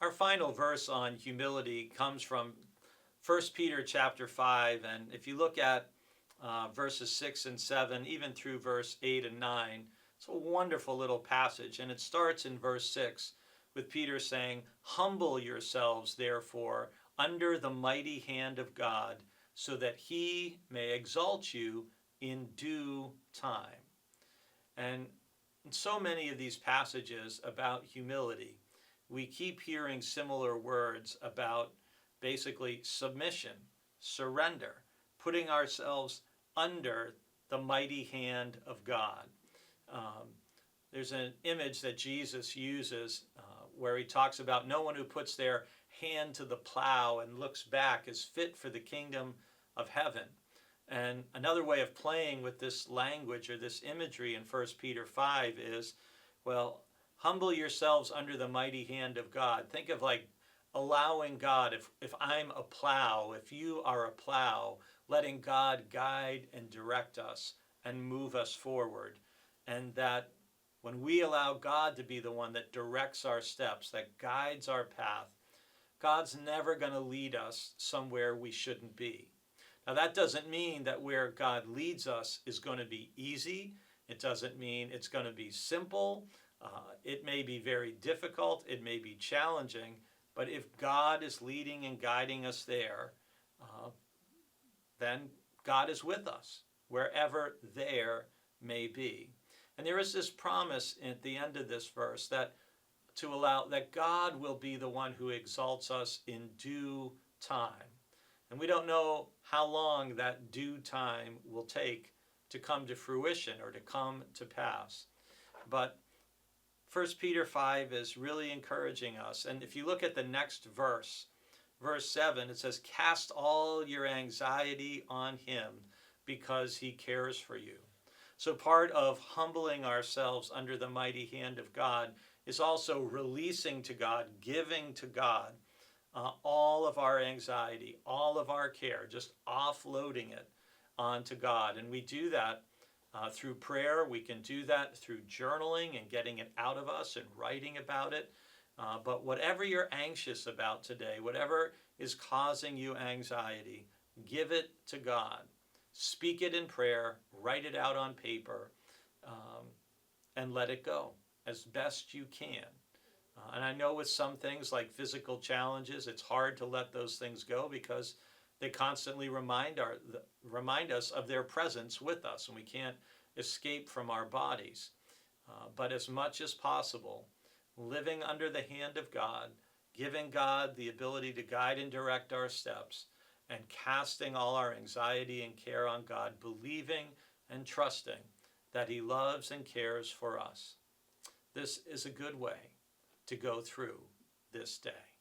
Our final verse on humility comes from 1 Peter chapter 5, and if you look at verses 6 and 7, even through verse 8 and 9, it's a wonderful little passage, and it starts in verse 6 with Peter saying, "Humble yourselves, therefore, under the mighty hand of God, so that he may exalt you in due time." And in so many of these passages about humility, we keep hearing similar words about basically submission, surrender, putting ourselves under the mighty hand of God. There's an image that Jesus uses where he talks about no one who puts their hand to the plow and looks back is fit for the kingdom of heaven. And another way of playing with this language or this imagery in 1 Peter 5 is, well, humble yourselves under the mighty hand of God. Think of like allowing God, if I'm a plow, if you are a plow, letting God guide and direct us and move us forward. And that when we allow God to be the one that directs our steps, that guides our path, God's never going to lead us somewhere we shouldn't be. Now, that doesn't mean that where God leads us is going to be easy. It doesn't mean it's going to be simple. It may be very difficult. It may be challenging. But if God is leading and guiding us there, then God is with us, wherever there may be. And there is this promise at the end of this verse that God will be the one who exalts us in due time. And we don't know how long that due time will take to come to fruition or to come to pass. But 1 Peter 5 is really encouraging us. And if you look at the next verse, verse 7, it says, "Cast all your anxiety on him because he cares for you." So part of humbling ourselves under the mighty hand of God is also releasing to God, giving to God all of our anxiety, all of our care, just offloading it onto God. And we do that through prayer. We can do that through journaling and getting it out of us and writing about it. But whatever you're anxious about today, whatever is causing you anxiety, give it to God. Speak it in prayer, write it out on paper, and let it go as best you can. And I know with some things like physical challenges, it's hard to let those things go because they constantly remind us of their presence with us, and we can't escape from our bodies. But as much as possible, living under the hand of God, giving God the ability to guide and direct our steps, and casting all our anxiety and care on God, believing and trusting that he loves and cares for us. This is a good way to go through this day.